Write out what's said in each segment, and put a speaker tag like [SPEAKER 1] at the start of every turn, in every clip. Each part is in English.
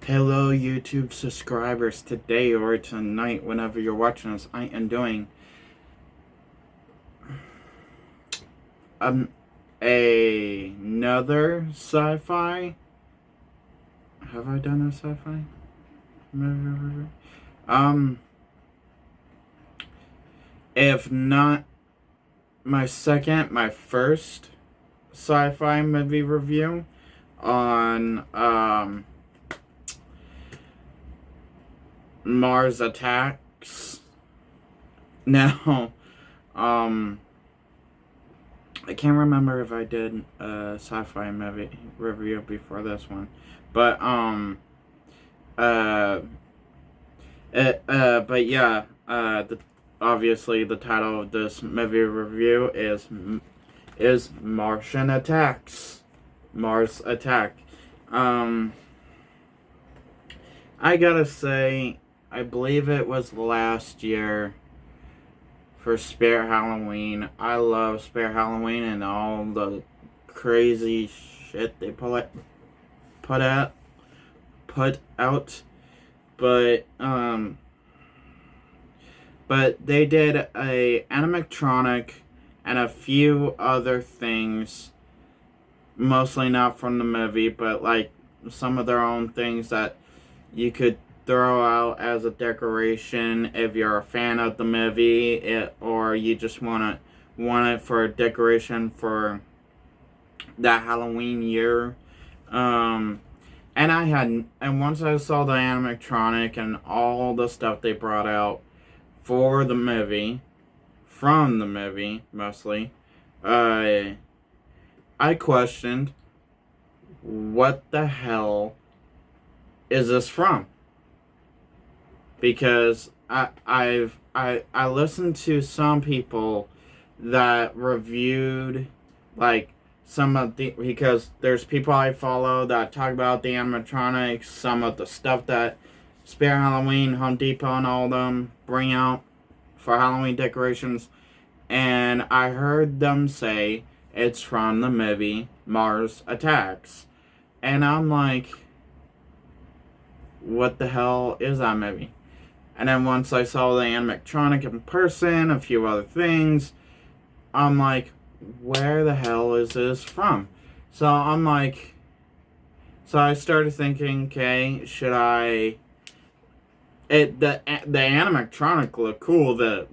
[SPEAKER 1] Hello, YouTube subscribers. Today or tonight, whenever you're watching this, I am doing um another sci-fi. Have I done a sci-fi? Um, if not my first sci-fi movie review on Mars Attacks. Now, um. I can't remember if I did a sci-fi movie review before this one, but uh, but yeah, obviously the title of this movie review is Martian Attacks, Mars Attack. Um, I gotta say, I believe it was last year for Spirit Halloween. I love Spirit Halloween and all the crazy shit they put out. Put out, but they did a animatronic and a few other things, mostly not from the movie, but like some of their own things that you could throw out as a decoration if you're a fan of the movie, or you just want it for a decoration for that Halloween year. And once I saw the animatronic and all the stuff they brought out for the movie, from the movie mostly, I questioned, what the hell is this from? Because I listened to some people that reviewed like some of the, because there's people I follow that talk about the animatronics, some of the stuff that Spirit Halloween, Home Depot, and all of them bring out for Halloween decorations, and I heard them say it's from the movie Mars Attacks, and I'm like, what the hell is that movie? And then once I saw the animatronic in person, a few other things, I'm like, where the hell is this from? So I'm like, so I started thinking, okay, should I? The animatronic looked cool. The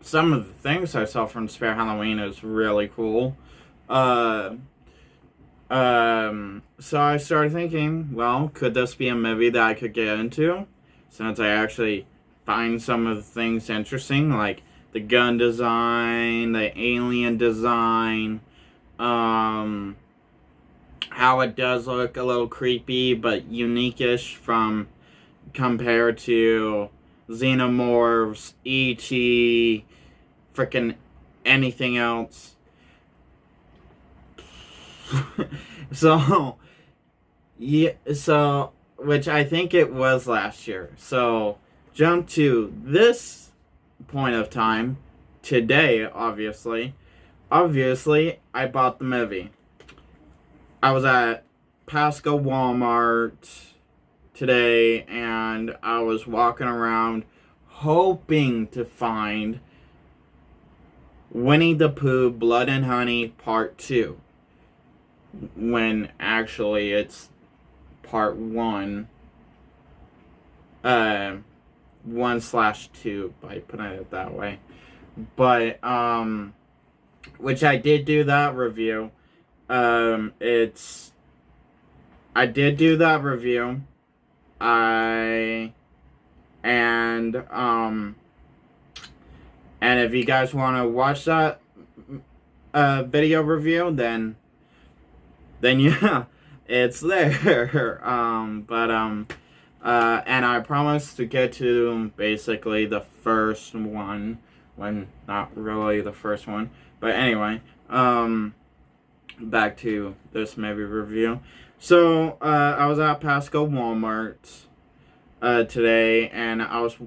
[SPEAKER 1] some of the things I saw from Spare Halloween is really cool. Uh, so I started thinking, well, could this be a movie that I could get into? Since I actually find some of the things interesting, like the gun design, the alien design, um, how it does look a little creepy but unique-ish from compared to Xenomorphs, E.T., freaking anything else. So, yeah, so, which I think it was last year. So, jump to this point of time, today, obviously. Obviously, I bought the movie. I was at Pasco Walmart today, and I was walking around hoping to find Winnie the Pooh Blood and Honey Part 2, when actually it's Part 1, 1/2, by putting it that way. But, which I did do that review. I did do that review. I, and, and if you guys want to watch that, video review, then yeah, it's there. And I promise to get to basically the first one, when not really the first one. But anyway, back to this movie review. So, I was at Pasco Walmart, today, and I was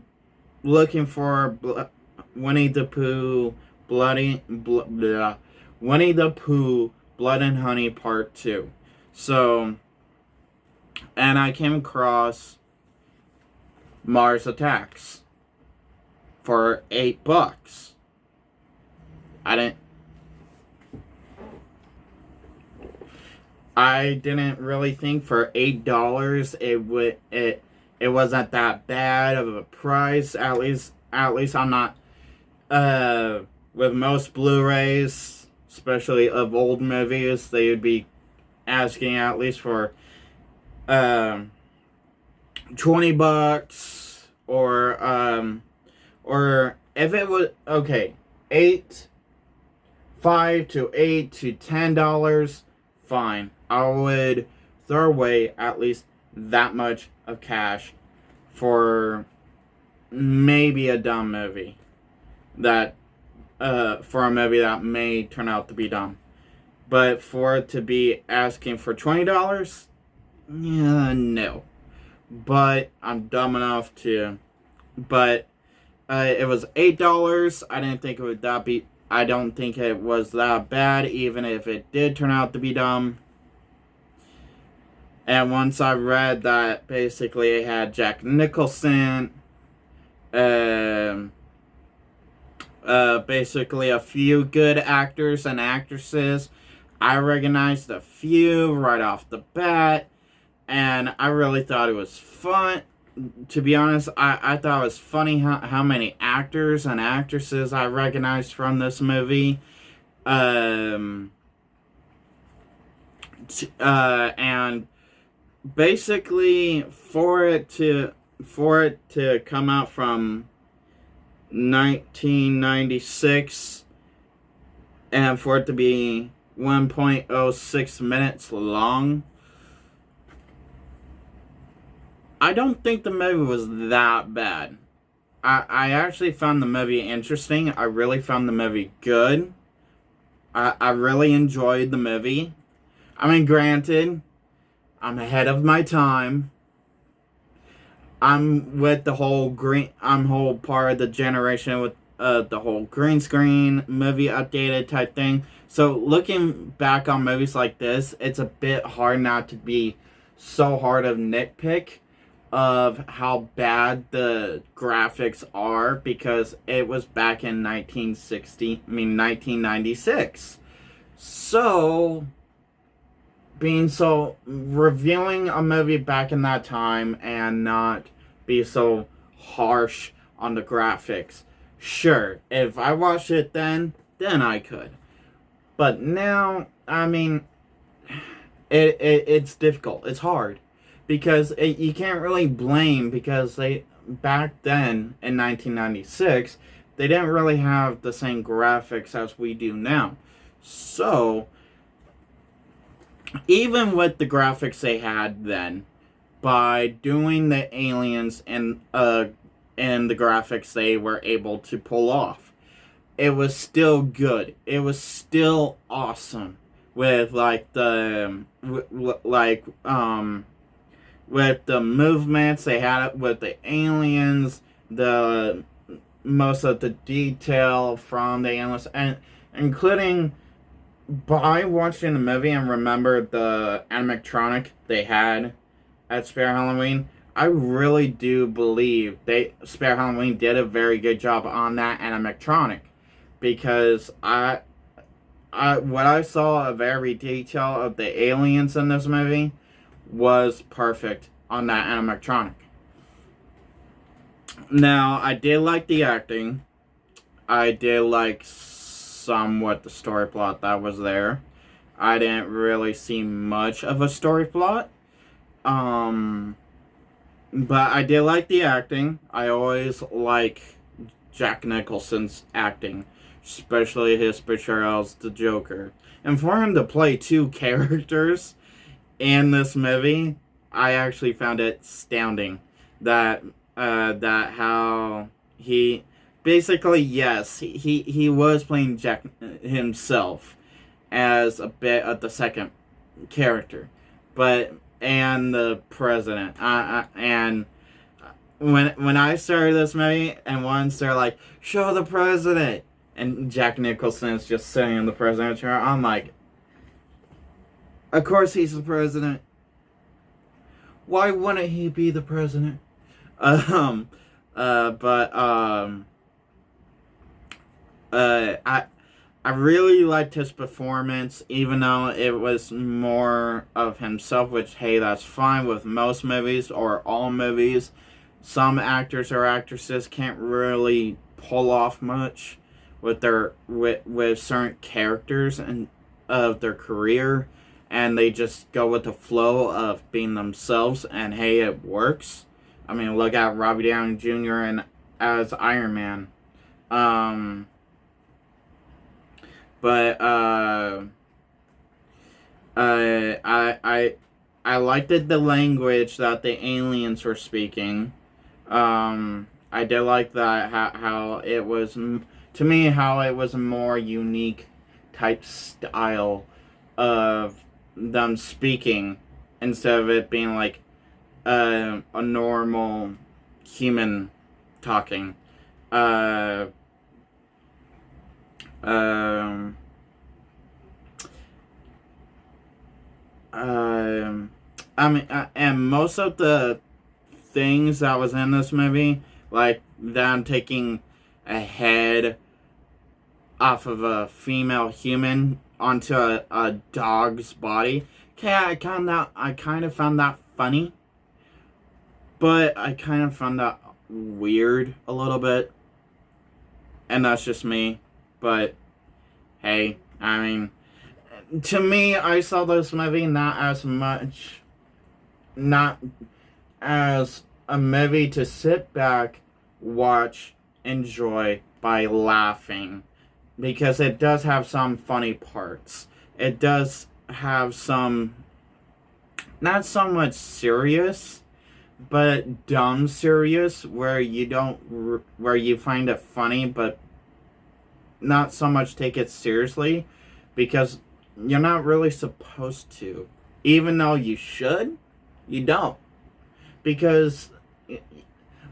[SPEAKER 1] looking for Winnie the Pooh, Winnie the Pooh, Blood and Honey Part 2. So, and I came across Mars Attacks for $8. I didn't really think for $8 it wasn't that bad of a price. At least I'm not with most Blu-rays, especially of old movies, they would be asking at least for $20, or if it was okay, 5 to $10, fine. I would throw away at least that much of cash for maybe a dumb movie that for a movie that may turn out to be dumb. But for it to be asking for $20, yeah, no. But I'm dumb enough to. But it was $8. I didn't think it would that be. I don't think it was that bad, even if it did turn out to be dumb. And once I read that basically it had Jack Nicholson, basically a few good actors and actresses, I recognized a few right off the bat, and I really thought it was fun. To be honest, I thought it was funny how many actors and actresses I recognized from this movie. And basically for it to come out from 1996 and for it to be 1.06 minutes long, I don't think the movie was that bad. I actually found the movie interesting. I really found the movie good. I really enjoyed the movie. I mean, granted, I'm ahead of my time. I'm with the whole I'm whole part of the generation with the whole green screen movie updated type thing. So looking back on movies like this, it's a bit hard not to be so hard of nitpick of how bad the graphics are, because it was back in 1996. So reviewing a movie back in that time and not be so harsh on the graphics. Sure, if I watched it then I could. But now, I mean, it's difficult. It's hard. Because you can't really blame, because back then in 1996, they didn't really have the same graphics as we do now. So even with the graphics they had then, by doing the aliens and the graphics they were able to pull off, it was still good. It was still awesome with with the movements they had with the aliens, the most of the detail from the aliens, and including by watching the movie and remember the animatronic they had at Spare Halloween, I really do believe Spare Halloween did a very good job on that animatronic, because what I saw of every detail of the aliens in this movie was perfect on that animatronic. Now, I did like the acting. I did like somewhat the story plot that was there. I didn't really see much of a story plot. But I did like the acting. I always like Jack Nicholson's acting, especially his portrayal as the Joker. And for him to play two characters in this movie, I actually found it astounding that how he basically, yes, he was playing Jack himself as a bit of the second character, and the president. And when I started this movie, and once they're like, show the president, and Jack Nicholson is just sitting in the president's chair, I'm like, of course he's the president. Why wouldn't he be the president? Um, but I really liked his performance, even though it was more of himself, which, hey, that's fine with most movies or all movies. Some actors or actresses can't really pull off much with with certain characters and of their career, and they just go with the flow of being themselves, and hey, it works. I mean, look at Robbie Downey Jr. and as Iron Man. Um, but I liked the language that the aliens were speaking. I did like that how it was to me how it was a more unique type style of them speaking instead of it being like a normal human talking. Uh, um, I mean, and most of the things that was in this movie, like them taking a head off of a female human onto a dog's body. Okay, I kind of found that funny, but I kind of found that weird a little bit, and that's just me. But hey, I mean, to me, I saw this movie not as a movie to sit back, watch, enjoy by laughing, because it does have some funny parts. It does have some, not so much serious, but dumb serious, where you find it funny, but not so much take it seriously, because you're not really supposed to. Even though you should, you don't. Because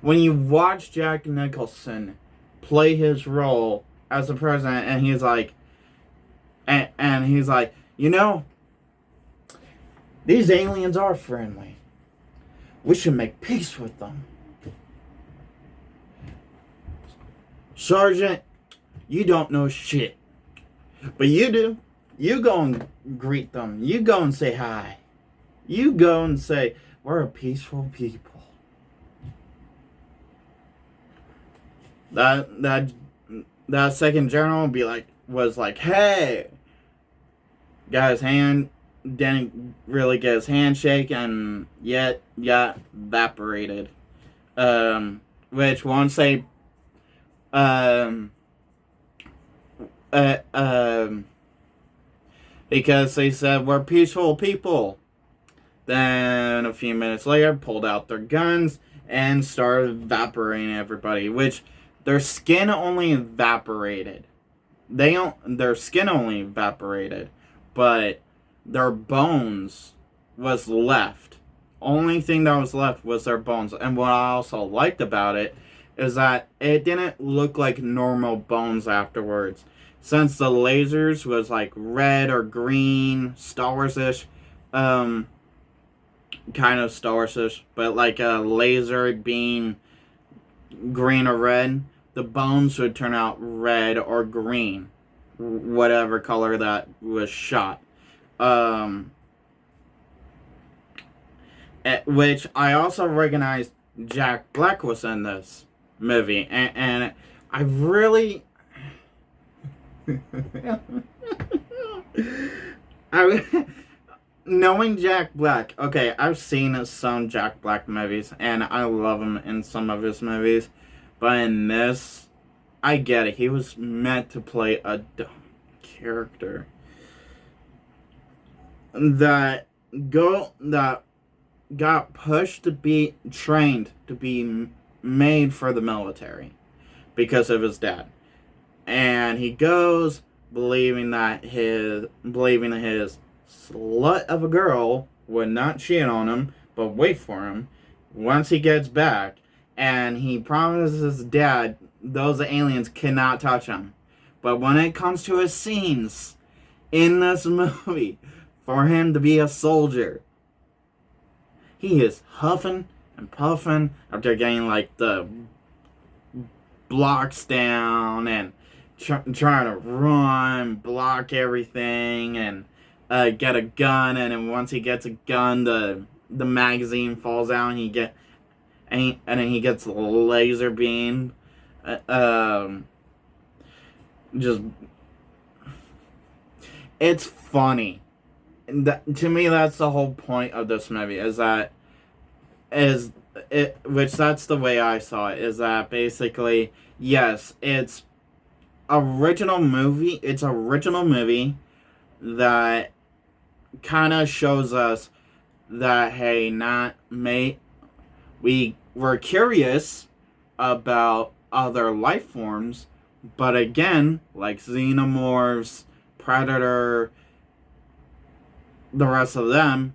[SPEAKER 1] when you watch Jack Nicholson play his role as the president, and he's like, and he's like, these aliens are friendly. We should make peace with them. Sergeant, you don't know shit. But you do. You go and greet them. You go and say hi. You go and say, we're a peaceful people. That second general was like, hey. Got his hand, didn't really get his handshake, and yet got evaporated. Which won't say, because they said we're peaceful people. Then a few minutes later, pulled out their guns and started evaporating everybody. Which their skin only evaporated. Their skin only evaporated, but their bones was left. Only thing that was left was their bones. And what I also liked about it is that it didn't look like normal bones afterwards. Since the lasers was like red or green, Star Wars-ish, kind of Star Wars-ish, but like a laser being green or red, the bones would turn out red or green, whatever color that was shot. Which I also recognized Jack Black was in this movie, and I really knowing Jack Black, okay, I've seen some Jack Black movies, and I love him in some of his movies, but in this, I get it. He was meant to play a dumb character that got pushed to be trained to be made for the military because of his dad. And he goes believing that his slut of a girl would not cheat on him, but wait for him once he gets back, and he promises his dad those aliens cannot touch him. But when it comes to his scenes in this movie, for him to be a soldier, he is huffing and puffing after getting like the blocks down and trying to run, block everything, and get a gun. And then once he gets a gun, the magazine falls out, and and then he gets a laser beam. Just it's funny. To me, that's the whole point of this movie. Which that's the way I saw it. Is that basically, yes, it's original movie. It's original movie that kind of shows us that, hey, not mate, we're curious about other life forms, but again, like xenomorphs, Predator, the rest of them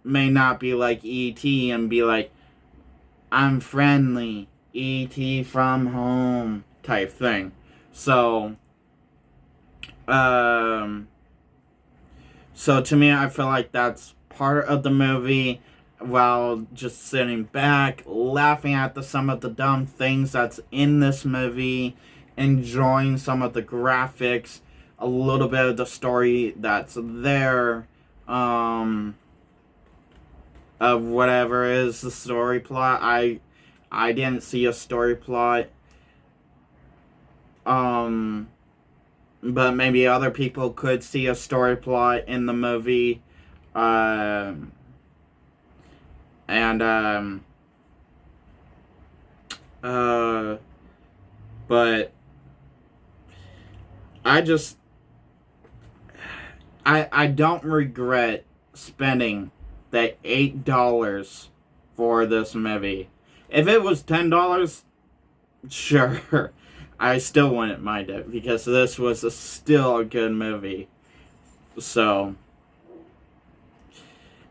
[SPEAKER 1] may not be like E.T. and be like, I'm friendly, E.T. from home type thing. So to me, I feel like that's part of the movie, while just sitting back, laughing at some of the dumb things that's in this movie, enjoying some of the graphics, a little bit of the story that's there, of whatever is the story plot. I didn't see a story plot. But maybe other people could see a story plot in the movie. But I don't regret spending the $8 for this movie. If it was $10, sure, I still wouldn't mind it, because this was still a good movie. So,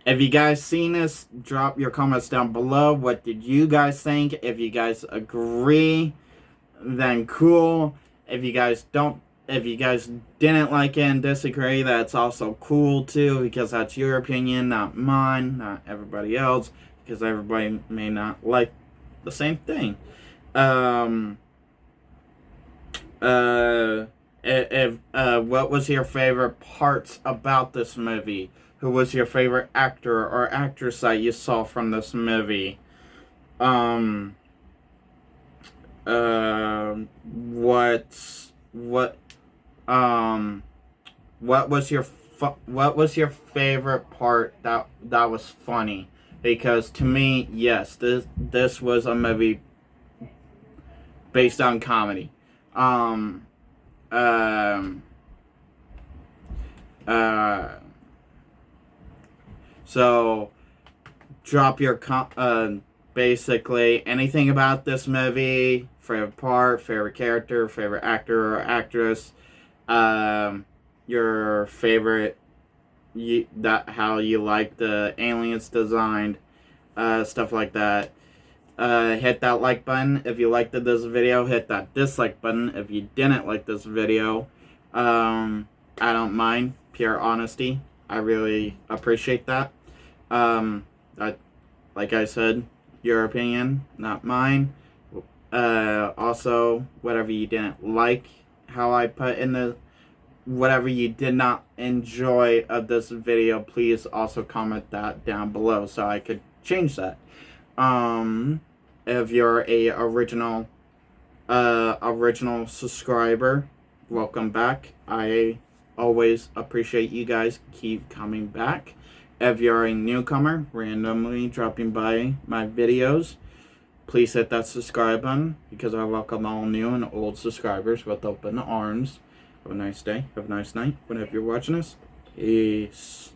[SPEAKER 1] if you guys seen this, drop your comments down below. What did you guys think? If you guys agree, then cool. If you guys didn't like it and disagree, that's also cool too, because that's your opinion, not mine, not everybody else, because everybody may not like the same thing. What was your favorite parts about this movie? Who was your favorite actor or actress that you saw from this movie? What was your favorite part that was funny? Because to me, yes, this was a movie based on comedy. So drop your basically anything about this movie, favorite part, favorite character, favorite actor or actress, your favorite, how you like the aliens designed, stuff like that. Hit that like button if you liked this video. Hit that dislike button if you didn't like this video. I don't mind. Pure honesty. I really appreciate that. Like I said, your opinion, not mine. Also, whatever you didn't like, how I put in the, whatever you did not enjoy of this video, please also comment that down below so I could change that. If you're a original subscriber, welcome back. I always appreciate you guys keep coming back. If you're a newcomer, randomly dropping by my videos, please hit that subscribe button, because I welcome all new and old subscribers with open arms. Have a nice day. Have a nice night. Whenever you're watching this. Peace.